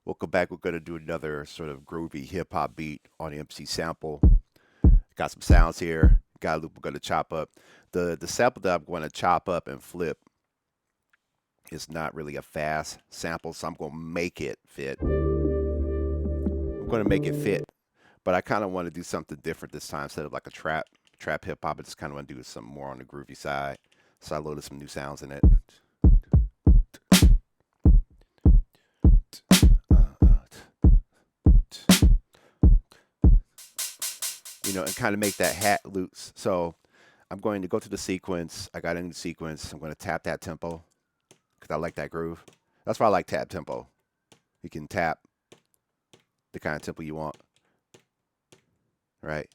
Welcome back. We're going to do another sort of groovy hip hop beat on the MPC Sample. Got some sounds here. Got a loop we're going to chop up. The sample that I'm going to chop up and flip is not really a fast sample, so I'm going to make it fit. I'm going to make it fit, but I kind of want to do something different this time. Instead of like a trap hip hop, I just kind of want to do something more on the groovy side. So I loaded some new sounds in it. You know, and kind of make that hat loose. So I'm going to go to the sequence. I got in the sequence. I'm going to tap that tempo because I like that groove. That's why I like tap tempo. You can tap the kind of tempo you want, right?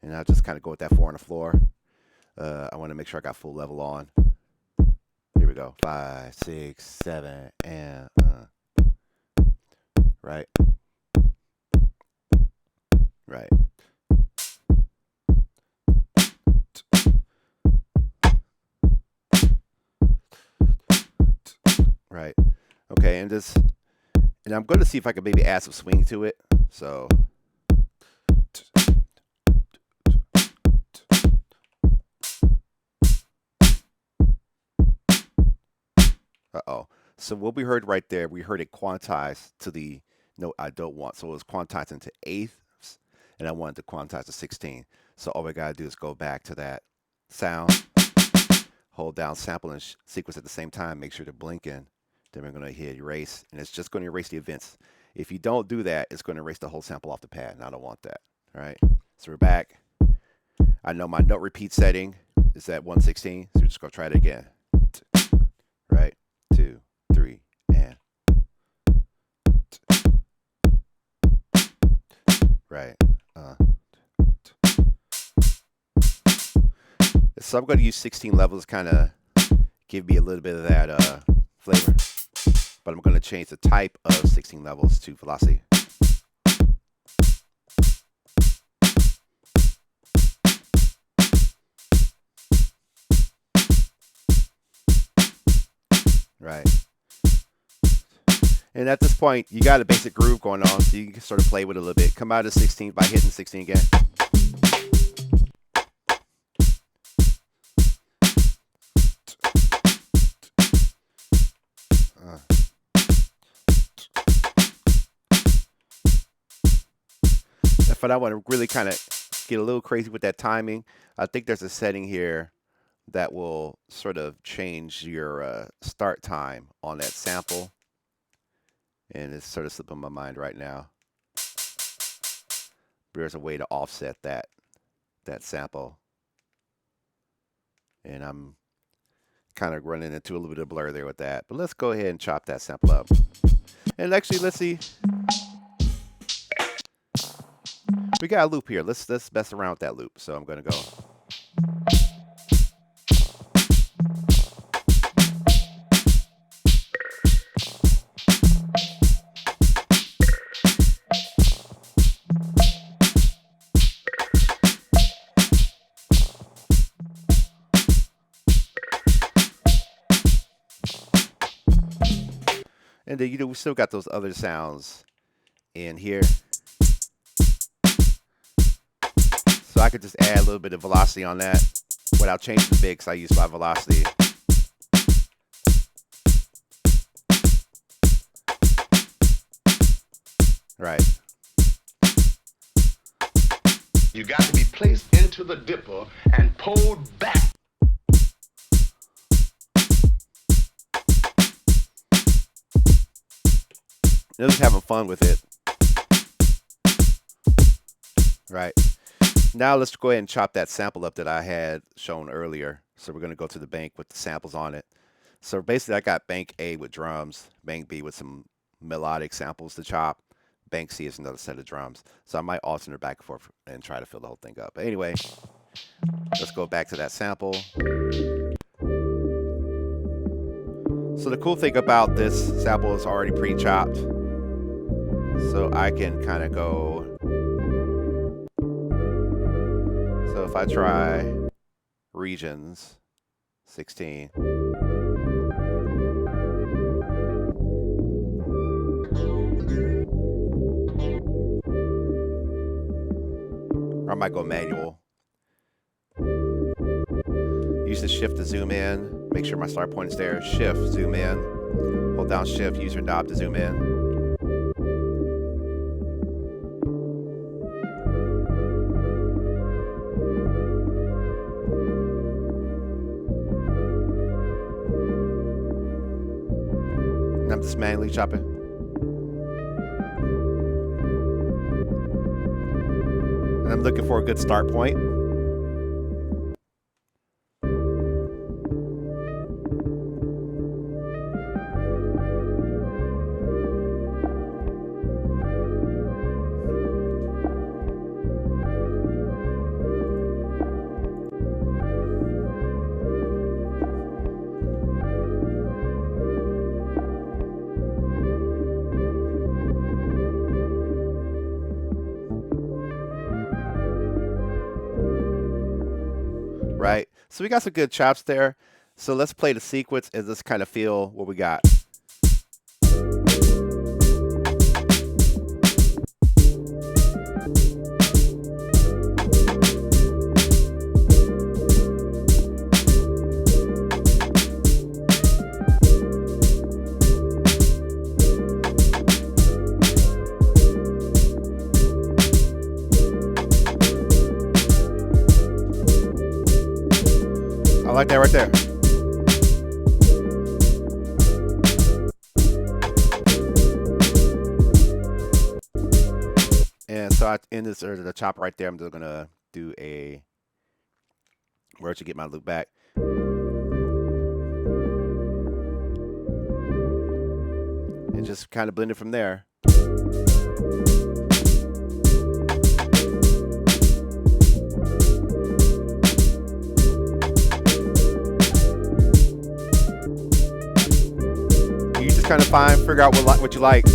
And I'll just kind of go with that 4 on the floor. I want to make sure I got full level on. Here we go. 5, 6, 7, and right, right. Right. Okay, and I'm going to see if I can maybe add some swing to it. So So what we heard right there, we heard it quantized to the note I don't want. So it was quantized into eighths, and I wanted to quantize to 16. So all we got to do is go back to that sound, hold down sample and sequence at the same time, make sure they're blinking. Then we're going to hit erase, and it's just going to erase the events. If you don't do that, it's going to erase the whole sample off the pad, and I don't want that. All right, so we're back. I know my note repeat setting is at 116, so we're just going to try it again. Right, 2, 3, and right. So I'm going to use 16 levels, kind of give me a little bit of that flavor. But I'm going to change the type of 16 levels to velocity. Right. And at this point, you got a basic groove going on, so you can sort of play with it a little bit. Come out of 16 by hitting 16 again. But I want to really kind of get a little crazy with that timing. I think there's a setting here that will sort of change your start time on that sample. And it's sort of slipping my mind right now. There's a way to offset that sample. And I'm kind of running into a little bit of blur there with that. But let's go ahead and chop that sample up. And actually, let's see. We got a loop here. Let's mess around with that loop. So I'm going to go. And then, you know, we still got those other sounds in here. So I could just add a little bit of velocity on that without changing the bit, because I use my velocity. Right. You got to be placed into the dipper and pulled back. Just having fun with it. Right. Now let's go ahead and chop that sample up that I had shown earlier. So we're going to go to the bank with the samples on it. So basically I got bank A with drums, bank B with some melodic samples to chop. Bank C is another set of drums. So I might alternate back and forth and try to fill the whole thing up. But anyway, let's go back to that sample. So the cool thing about this sample is already pre-chopped. So I can kind of go. So if I try regions 16. might go manual. Use the shift to zoom in. Make sure my start point is there. Shift, zoom in. Hold down shift, use your knob to zoom in. And I'm just manually chopping. And I'm looking for a good start point. Right, so we got some good chops there. So let's play the sequence and let's kind of feel what we got. I like that right there. And so in this, or the chop right there, I'm just gonna do a where to get my loop back. And just kind of blend it from there. Kind of figure out what you like.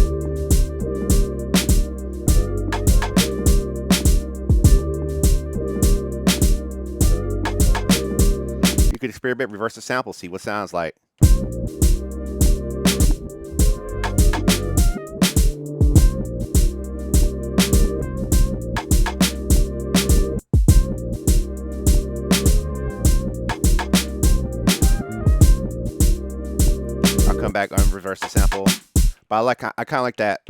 You could experiment, reverse the sample, see what sounds like. Back on reverse the sample, but I kind of like that.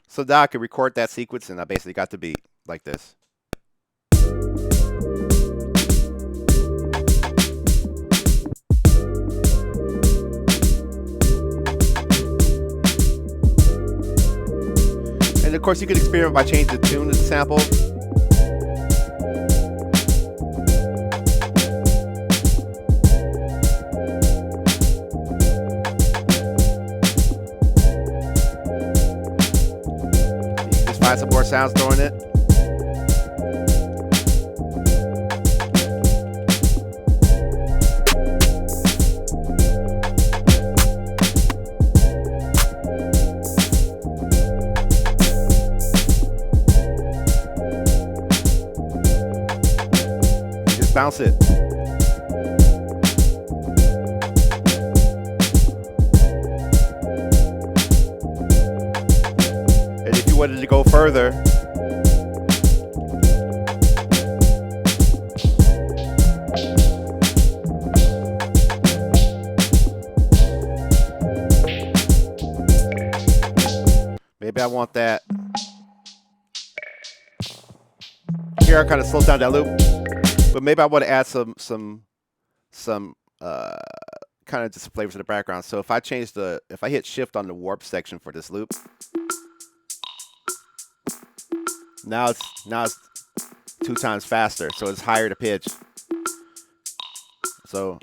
So now I can record that sequence, and I basically got the beat like this. And of course, you can experiment by changing the tune of the sample. You can just find some more sounds throwing it. Bounce it. And if you wanted to go further, maybe I want that. Here I kind of slow down that loop. But maybe I want to add some kind of just flavors in the background. So if I hit shift on the warp section for this loop, now it's 2 times faster, so it's higher to pitch. So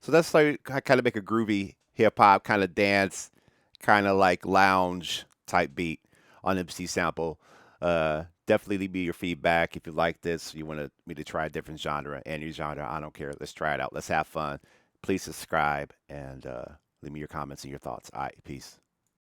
So that's like kind of make a groovy hip hop kind of dance, kind of like lounge type beat on MPC Sample. Definitely leave me your feedback if you like this. You want me to try a different genre, any genre. I don't care. Let's try it out. Let's have fun. Please subscribe and leave me your comments and your thoughts. All right, peace.